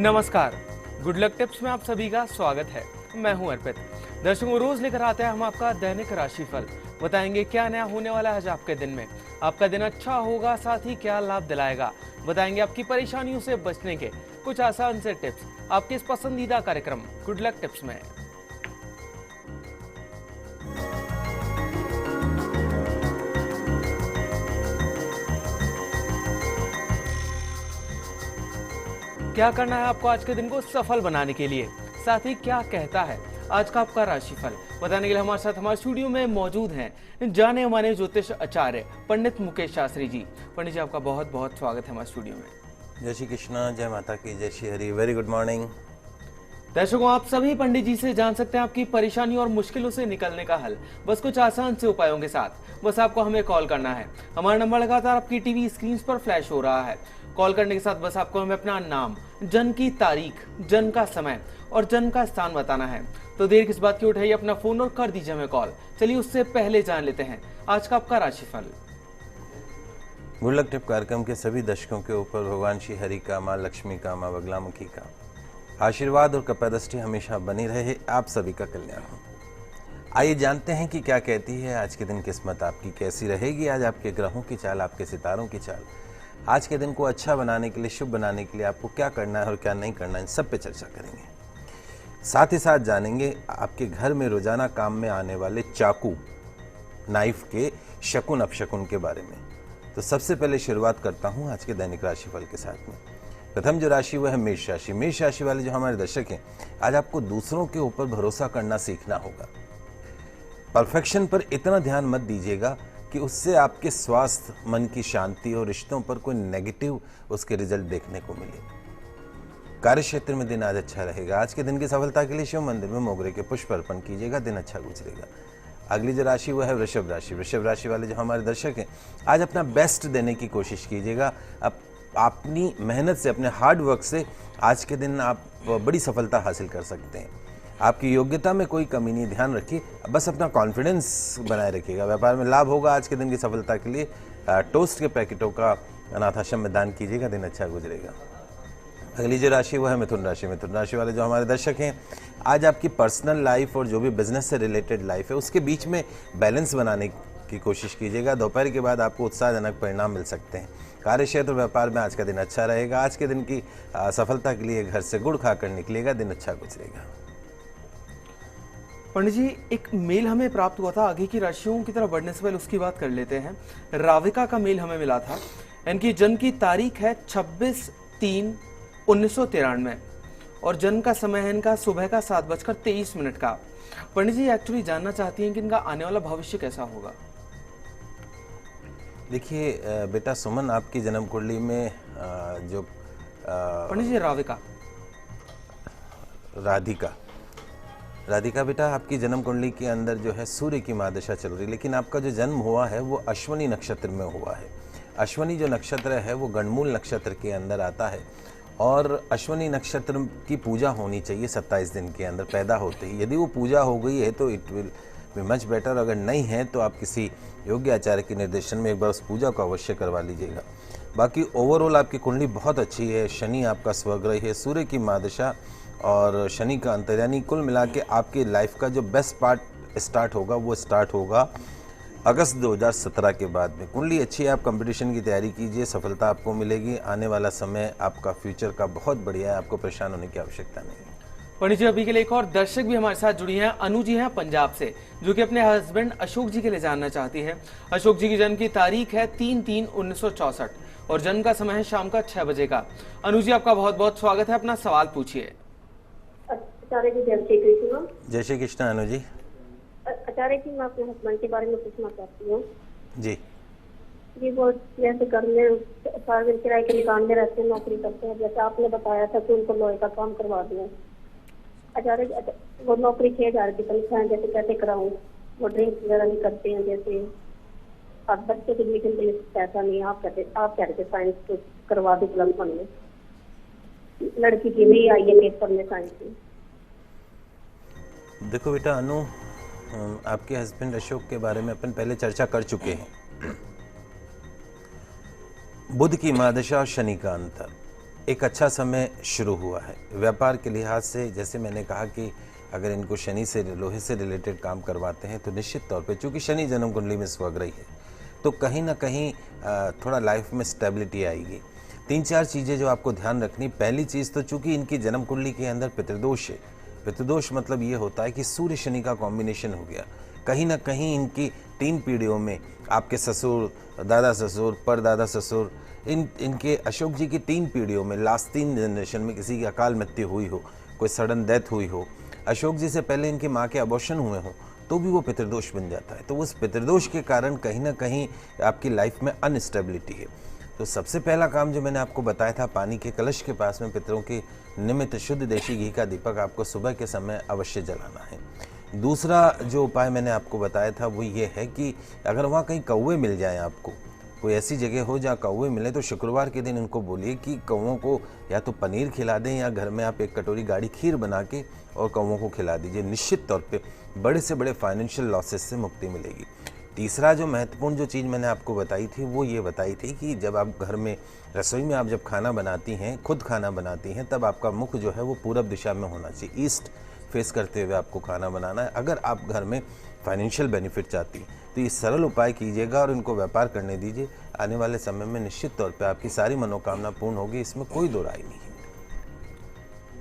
नमस्कार, good luck tips में आप सभी का स्वागत है। मैं हूं अर्पित। दर्शकों, रोज लेकर आते हैं हम आपका दैनिक राशिफल। बताएंगे क्या नया होने वाला है आज आपके दिन में। आपका दिन अच्छा होगा, साथ ही क्या लाभ दिलाएगा। बताएंगे आपकी परेशानियों से बचने के कुछ आसान से टिप्स आपके इस पसंदीदा कार्यक्रम गुड लक टिप्स में। क्या करना है आपको आज के दिन को सफल बनाने के लिए, साथ ही क्या कहता है आज का आपका राशिफल। बताने के लिए हमारे साथ हमारे स्टूडियो में मौजूद हैं जाने माने ज्योतिष आचार्य पंडित मुकेश शास्त्री जी। पंडित जी, आपका बहुत बहुत स्वागत है हमारे स्टूडियो में। जय श्री कृष्णा, जय माता की, जय Shri Hari. Very good morning. दर्शकों, आप सभी पंडित जी से जान सकते हैं आपकी परेशानी और मुश्किलों से निकलने का हल, बस कुछ आसान से उपायों के साथ। बस आपको हमें कॉल करना है। हमारा नंबर लगातार आपकी टीवी स्क्रीन पर फ्लैश हो रहा है। कॉल करने के साथ बस आपको हमें अपना नाम, जन्म की तारीख, जन्म का समय और जन्म का स्थान बताना है। तो देर किस बात की, उठाइए अपना फोन और कर दीजिए हमें कॉल। चलिए उससे पहले जान लेते हैं आज का आपका राशिफल। गुड लक टिप कार्यक्रम के सभी दर्शकों के ऊपर भगवान श्री हरि का, माँ लक्ष्मी का, माँ बगलामुखी का आशीर्वाद और कृपादृष्टि हमेशा बनी रहे। आप सभी का कल्याण हो। आइए जानते हैं कि क्या कहती है आज के दिन किस्मत आपकी कैसी रहेगी। आज आपके ग्रहों की चाल, आपके सितारों की चाल, आज के दिन को अच्छा बनाने के लिए, शुभ बनाने के लिए आपको क्या करना है और क्या नहीं करना है, इन सब पे चर्चा करेंगे। साथ ही साथ जानेंगे आपके घर में रोजाना काम में आने वाले चाकू, नाइफ के शकुन अपशकुन के बारे में। तो सबसे पहले शुरुआत करता हूं आज के दैनिक राशिफल के साथ में। प्रथम जो राशि वह है मेष राशि। मेष राशि वाले जो हमारे दर्शक हैं, आज आपको दूसरों के ऊपर भरोसा करना सीखना होगा। परफेक्शन पर इतना ध्यान मत दीजिएगा कि उससे आपके स्वास्थ्य, मन की शांति और रिश्तों पर कोई नेगेटिव उसके रिजल्ट देखने को मिले। कार्य क्षेत्र में दिन आज अच्छा रहेगा। आज के दिन की सफलता के लिए शिव मंदिर में मोगरे के पुष्प अर्पण कीजिएगा, दिन अच्छा गुजरेगा। अगली जो राशि वह है वृषभ राशि। वृषभ राशि वाले जो हमारे दर्शक हैं, आज अपना बेस्ट देने की कोशिश कीजिएगा। अपनी मेहनत से, अपने हार्ड वर्क से आज के दिन आप बड़ी सफलता हासिल कर सकते हैं। आपकी योग्यता में कोई कमी नहीं, ध्यान रखिए, बस अपना कॉन्फिडेंस बनाए रखिएगा। व्यापार में लाभ होगा। आज के दिन की सफलता के लिए टोस्ट के पैकेटों का अनाथ आश्रम में दान कीजिएगा, दिन अच्छा गुजरेगा। अगली जो राशि वो है मिथुन राशि। मिथुन राशि वाले जो हमारे दर्शक हैं, आज आपकी पर्सनल लाइफ और जो भी बिजनेस से रिलेटेड लाइफ है उसके बीच में बैलेंस बनाने की कोशिश कीजिएगा। दोपहर के बाद आपको उत्साहजनक परिणाम मिल सकते हैं। कार्य क्षेत्र व्यापार में आज का दिन अच्छा रहेगा। आज के दिन की सफलता के लिए घर से गुड़ खाकर निकलिएगा, दिन अच्छा गुजरेगा। पंडित जी, एक मेल हमें प्राप्त हुआ था, आगे की राशियों की तरफ बढ़ने से पहले उसकी बात कर लेते हैं। राविका का मेल हमें मिला था। इनकी जन्म की तारीख है 26/3/1993 और जन्म का समय है इनका सुबह का 7:23 का। पंडित जी एक्चुअली जानना चाहती हैं कि इनका आने वाला भविष्य कैसा होगा। देखिए बेटा सुमन, आपकी जन्म कुंडली में जो पंडित जी राधिका बेटा, आपकी जन्म कुंडली के अंदर जो है सूर्य की महादशा चल रही है, लेकिन आपका जो जन्म हुआ है वो अश्वनी नक्षत्र में हुआ है। अश्वनी जो नक्षत्र है वो गणमूल नक्षत्र के अंदर आता है और अश्वनी नक्षत्र की पूजा होनी चाहिए 27 दिन के अंदर पैदा होते ही। यदि वो पूजा हो गई है तो it will be much better. अगर नहीं है तो आप किसी योग्य आचार्य के निर्देशन में एक बार उस पूजा को अवश्य करवा लीजिएगा। बाकी ओवरऑल आपकी कुंडली बहुत अच्छी है। शनि आपका स्वग्रह है, सूर्य की महादशा और शनि का अंतर, यानी कुल मिला के आपकी लाइफ का जो बेस्ट पार्ट स्टार्ट होगा वो स्टार्ट होगा अगस्त 2017 के बाद में। कुंडली अच्छी है, आप कंपटीशन की तैयारी कीजिए, सफलता आपको मिलेगी। आने वाला समय आपका फ्यूचर का बहुत बढ़िया है, आपको परेशान होने की आवश्यकता नहीं है। पंडित जी, अभी के लिए एक और दर्शक भी हमारे साथ जुड़ी हैं। अनु जी हैं पंजाब से, जो कि अपने हस्बैंड अशोक जी के लिए जानना चाहती है। अशोक जी की जन्म की तारीख है 3/3/1964 और जन्म का समय है शाम का 6 बजे का। अनु जी, आपका बहुत बहुत स्वागत है, अपना सवाल पूछिए। आचार्य जी जय श्री कृष्ण। जय श्री कृष्ण अनु जी। आचार्य जी, मैं अपने हस्बैंड के बारे में पूछना चाहती हूँ। जी वो जैसे घर में सार्वजनिक किराए के मकान में रहते हैं, नौकरी करते हैं। जैसे आपने बताया था कि उनको लोहे का काम करवा दिया। आचार्य जी, वो नौकरी 6,000 की तनख्वाह है, जैसे कैसे कराऊँ? वो ड्रिंक्स वगैरह नहीं करते हैं जैसे। अब बच्चे के एडमिशन के लिए पैसा नहीं, आप कहते साइंस तो करवा दी प्लस 1 में। लड़की की नहीं आई है पेपर में साइंस में। देखो बेटा अनु, आपके हस्बैंड अशोक के बारे में अपन पहले चर्चा कर चुके हैं। बुध की महादशा और शनि का अंतर, एक अच्छा समय शुरू हुआ है व्यापार के लिहाज से। जैसे मैंने कहा कि अगर इनको शनि से, लोहे से रिलेटेड काम करवाते हैं तो निश्चित तौर पे, चूँकि शनि जन्म कुंडली में स्वग्रही है, तो कहीं ना कहीं थोड़ा लाइफ में स्टेबिलिटी आएगी। 3-4 चीज़ें जो आपको ध्यान रखनी। पहली चीज़ तो चूँकि इनकी जन्म कुंडली के अंदर पितृदोष है। पितृदोष मतलब ये होता है कि सूर्य शनि का कॉम्बिनेशन हो गया। कहीं ना कहीं इनकी 3 पीढ़ियों में, आपके ससुर, दादा ससुर, परदादा ससुर, इनके अशोक जी की 3 पीढ़ियों में, लास्ट 3 जनरेशन में किसी की अकाल मृत्यु हुई हो, कोई सडन डेथ हुई हो, अशोक जी से पहले इनकी माँ के अबॉर्शन हुए हों, तो भी वो पितृदोष बन जाता है। तो उस पितृदोष के कारण कहीं ना कहीं आपकी लाइफ में अनस्टेबिलिटी है। तो सबसे पहला काम जो मैंने आपको बताया था, पानी के कलश के पास में पितरों के निमित्त शुद्ध देशी घी का दीपक आपको सुबह के समय अवश्य जलाना है। दूसरा जो उपाय मैंने आपको बताया था वो ये है कि अगर वहाँ कहीं कौवे मिल जाएं, आपको कोई ऐसी जगह हो जहाँ कौवे मिले, तो शुक्रवार के दिन इनको बोलिए कि कौवों को या तो पनीर खिला दें या घर में आप 1 कटोरी गाढ़ी खीर बना के और कौवों को खिला दीजिए। निश्चित तौर पे बड़े से बड़े फाइनेंशियल लॉसेस से मुक्ति मिलेगी। तीसरा जो महत्वपूर्ण जो चीज़ मैंने आपको बताई थी वो ये बताई थी कि जब आप घर में रसोई में आप जब खाना बनाती हैं, खुद खाना बनाती हैं, तब आपका मुख जो है वो पूरब दिशा में होना चाहिए। ईस्ट फेस करते हुए आपको खाना बनाना है अगर आप घर में फाइनेंशियल बेनिफिट चाहती हैं। तो ये सरल उपाय कीजिएगा और इनको व्यापार करने दीजिए। आने वाले समय में निश्चित तौर पे आपकी सारी मनोकामना पूर्ण होगी, इसमें कोई दो राय नहीं है।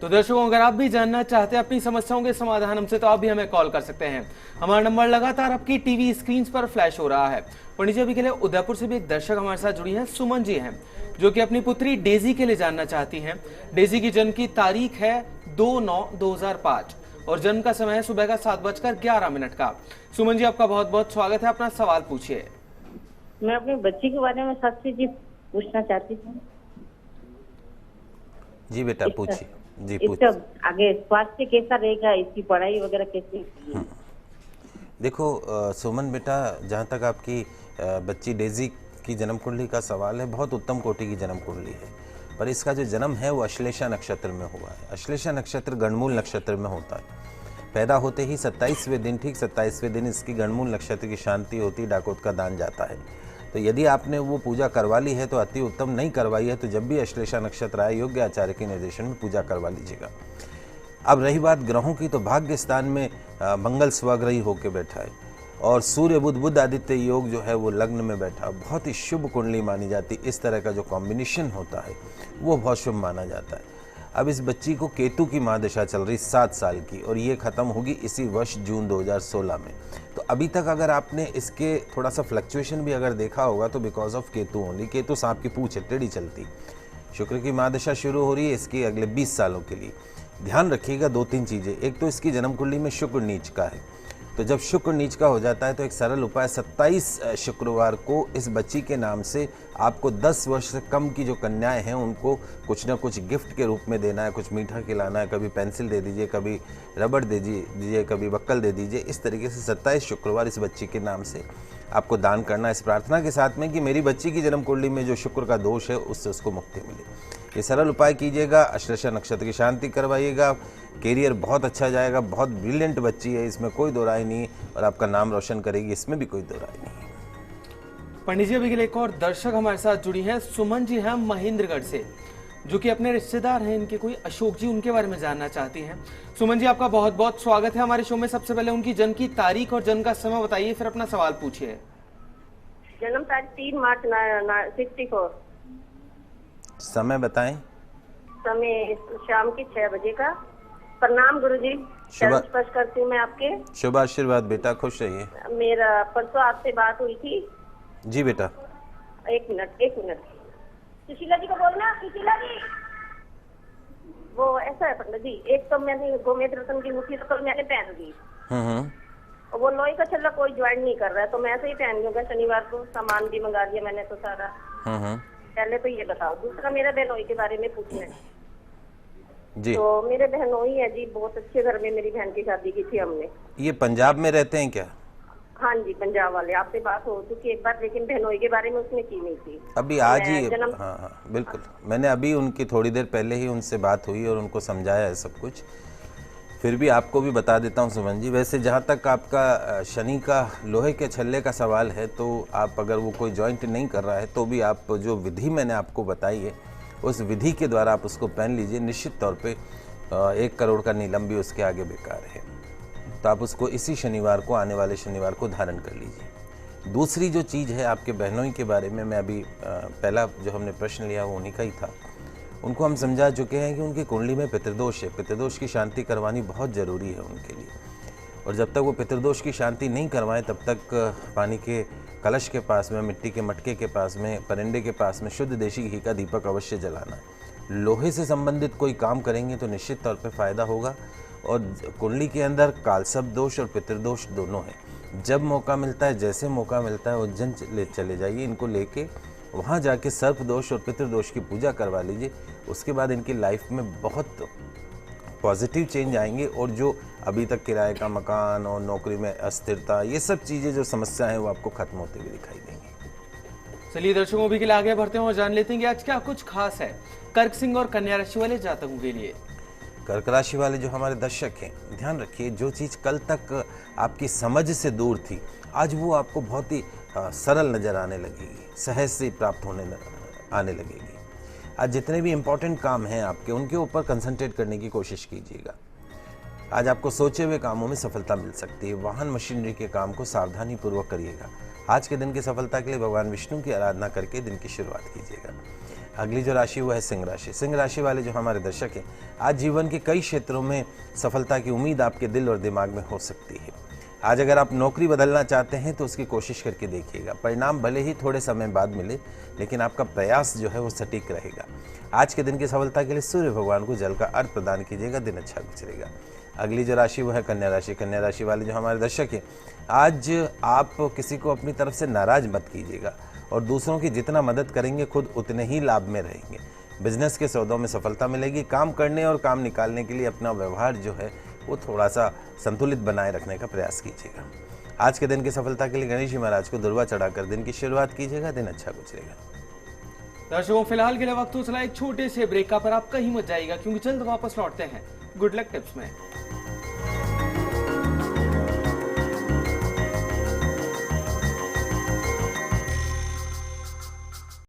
तो दर्शकों, अगर आप भी जानना चाहते हैं अपनी समस्याओं के समाधान हमसे, तो आप भी हमें कॉल कर सकते हैं। हमारा नंबर लगातार आपकी टीवी स्क्रीन पर फ्लैश हो रहा है। पंडित जी, अभी के लिए उदयपुर से भी एक दर्शक हमारे साथ जुड़ी हैं, सुमन जी हैं, जो कि अपनी पुत्री डेजी के लिए जानना चाहती हैं। डेजी की जन्म की तारीख है 2/9/2005 और जन्म का समय है सुबह का 7:11 का। सुमन जी, आपका बहुत बहुत स्वागत है, अपना सवाल पूछिए। मैं अपनी बच्ची के बारे में सबसे जी पूछना चाहती थी। जी बेटा पूछिए। जी इसका पूछिए। आगे स्वास्थ्य कैसा रहेगा, इसकी पढ़ाई वगैरह कैसी? देखो सुमन बेटा, जहाँ तक आपकी बच्ची डेजी की जन्म कुंडली का सवाल है, बहुत उत्तम कोटि की जन्म कुंडली है, पर इसका जो जन्म है वो अश्लेषा नक्षत्र में हुआ है। अश्लेषा नक्षत्र गणमूल नक्षत्र में होता है। पैदा होते ही 27वें दिन, ठीक 27वें दिन इसकी गणमूल नक्षत्र की शांति होती, डाकोत का दान जाता है। तो यदि आपने वो पूजा करवा ली है तो अति उत्तम, नहीं करवाई है तो जब भी अश्लेषा नक्षत्र आए योग्य आचार्य के निर्देशन में पूजा करवा लीजिएगा। अब रही बात ग्रहों की, तो भाग्य स्थान में मंगल स्वग्रही होकर बैठा है और सूर्य बुध आदित्य योग जो है वो लग्न में बैठा, बहुत ही शुभ कुंडली मानी जाती। इस तरह का जो कॉम्बिनेशन होता है वो बहुत शुभ माना जाता है। अब इस बच्ची को केतु की महादशा चल रही 7 साल की, और ये ख़त्म होगी इसी वर्ष जून 2016 में। तो अभी तक अगर आपने इसके थोड़ा सा फ्लक्चुएशन भी अगर देखा होगा तो because of Ketu only. Ketu सांप की पूंछ है, टेढ़ी चलती। शुक्र की महादशा शुरू हो रही है इसकी अगले 20 सालों के लिए। ध्यान रखिएगा 2-3 चीज़ें। एक तो इसकी जन्म कुंडली में शुक्र नीच का है, तो जब शुक्र नीच का हो जाता है तो एक सरल उपाय, 27 शुक्रवार को इस बच्ची के नाम से आपको 10 वर्ष से कम की जो कन्याएं हैं उनको कुछ ना कुछ गिफ्ट के रूप में देना है। कुछ मीठा खिलाना है, कभी पेंसिल दे दीजिए, कभी रबड़ दे दीजिए, कभी बक्कल दे दीजिए। इस तरीके से 27 शुक्रवार इस बच्ची के नाम से आपको दान करना है, इस प्रार्थना के साथ में कि मेरी बच्ची की जन्म कुंडली में जो शुक्र का दोष है उससे उसको मुक्ति मिले। ये सरल उपाय कीजिएगा, अश्लेषा नक्षत्र की शांति करवाइएगा, कैरियर बहुत अच्छा जाएगा। बहुत ब्रिलियंट बच्ची है, इसमें कोई दो राय नहीं, और आपका नाम रोशन करेगी, इसमें भी कोई दो राय नहीं। पंडित जी, अभी के लिए एक और दर्शक हमारे साथ जुड़ी हैं, सुमन जी हैं महेंद्रगढ़ से, जो कि अपने रिश्तेदार हैं इनके कोई अशोक जी, उनके बारे में जानना चाहती हैं। सुमन जी, आपका बहुत बहुत स्वागत है हमारे शो में। सबसे पहले उनकी जन्म की तारीख और जन्म का समय बताइए, फिर अपना सवाल पूछिए। जन्म तारीख 3 मार्च 64। समय बताएं। समय शाम के 6 बजे का। प्रणाम गुरुजी, चरण स्पर्श करती हूँ मैं आपके। शुभ आशीर्वाद बेटा, खुश रहिए। मेरा परसों आपसे बात हुई थी। जी बेटा। एक मिनट सुशीला जी को बोलना। सुशीला जी, वो ऐसा है पंडित जी, एक तो मैंने गोमेद रत्न की मुट्ठी तो मैंने पहन ली, और वो लोहे का छल्ला कोई ज्वाइन नहीं कर रहा है, तो मैं ऐसे ही पहन लूंगा। शनिवार को सामान भी मंगा लिया मैंने तो सारा। पहले तो ये बताओ। दूसरा मेरा बहनोई के बारे में पूछना है जी। तो मेरे बहनोई है जी, बहुत अच्छे घर में मेरी बहन की शादी की थी हमने। ये पंजाब में रहते हैं क्या? हाँ जी, पंजाब वाले। आपसे बात हो चुकी एक बार, लेकिन बहनोई के बारे में उसने की नहीं थी। अभी आज ही हाँ बिल्कुल, मैंने अभी उनकी थोड़ी देर पहले ही उनसे बात हुई और उनको समझाया है सब कुछ। फिर भी आपको भी बता देता हूँ सुमन जी। वैसे जहाँ तक आपका शनि का लोहे के छल्ले का सवाल है, तो आप अगर वो कोई जॉइंट नहीं कर रहा है तो भी आप जो विधि मैंने आपको बताई है उस विधि के द्वारा आप उसको पहन लीजिए, निश्चित तौर पे 1 करोड़ का नीलम भी उसके आगे बेकार है। तो आप उसको इसी शनिवार को, आने वाले शनिवार को धारण कर लीजिए। दूसरी जो चीज़ है आपके बहनोई के बारे में, मैं अभी पहला जो हमने प्रश्न लिया वो उन्हीं का ही था। उनको हम समझा चुके हैं कि उनकी कुंडली में पितृदोष है। पितृदोष की शांति करवानी बहुत ज़रूरी है उनके लिए, और जब तक वो पितृदोष की शांति नहीं करवाएं तब तक पानी के कलश के पास में, मिट्टी के मटके के पास में, परिंदे के पास में शुद्ध देशी घी का दीपक अवश्य जलाना है। लोहे से संबंधित कोई काम करेंगे तो निश्चित तौर पे फायदा होगा। और कुंडली के अंदर कालसर्प दोष और पितृदोष दोनों हैं। जब मौका मिलता है, जैसे मौका मिलता है, उज्जैन चले जाइए, इनको लेके वहाँ जाके सर्प दोष और पितृदोष की पूजा करवा लीजिए। उसके बाद इनकी लाइफ में बहुत पॉजिटिव चेंज आएंगे, और जो अभी तक किराए का मकान और नौकरी में अस्थिरता, ये सब चीज़ें जो समस्या है वो आपको खत्म होते हुए दिखाई देंगी। चलिए दर्शकों, भी के लिए आगे बढ़ते हैं और जान लेते हैं कि आज क्या कुछ खास है कर्क सिंह और कन्या राशि वाले जातकों के लिए। कर्क राशि वाले जो हमारे दर्शक हैं, ध्यान रखिए, जो चीज़ कल तक आपकी समझ से दूर थी, आज वो आपको बहुत ही सरल नज़र आने लगेगी, सहज से प्राप्त आने लगेगी। आज जितने भी इम्पोर्टेंट काम हैं आपके, उनके ऊपर कंसंट्रेट करने की कोशिश कीजिएगा। आज आपको सोचे हुए कामों में सफलता मिल सकती है। वाहन मशीनरी के काम को सावधानी पूर्वक करिएगा। आज के दिन की सफलता के लिए भगवान विष्णु की आराधना करके दिन की शुरुआत कीजिएगा। अगली जो राशि वो है सिंह राशि। सिंह राशि वाले जो हमारे दर्शक हैं, आज जीवन के कई क्षेत्रों में सफलता की उम्मीद आपके दिल और दिमाग में हो सकती है। आज अगर आप नौकरी बदलना चाहते हैं तो उसकी कोशिश करके देखिएगा। परिणाम भले ही थोड़े समय बाद मिले, लेकिन आपका प्रयास जो है वो सटीक रहेगा। आज के दिन की सफलता के लिए सूर्य भगवान को जल का अर्घ प्रदान कीजिएगा, दिन अच्छा गुजरेगा। अगली जो राशि वो है कन्या राशि। कन्या राशि वाले जो हमारे दर्शक हैं, आज आप किसी को अपनी तरफ से नाराज मत कीजिएगा, और दूसरों की जितना मदद करेंगे खुद उतने ही लाभ में रहेंगे। बिजनेस के सौदों में सफलता मिलेगी। काम करने और काम निकालने के लिए अपना व्यवहार जो है वो थोड़ा सा संतुलित बनाए रखने का प्रयास कीजिएगा। आज के दिन की सफलता के लिए गणेश जी महाराज को दुर्वा चढ़ाकर दिन की शुरुआत कीजिएगा, दिन अच्छा गुजरेगा। दर्शकों, फिलहाल के लिए वक्त हो चला एक छोटे से ब्रेक का, पर आप कहीं मत जाइएगा क्योंकि जल्द वापस लौटते हैं गुड लक टिप्स में।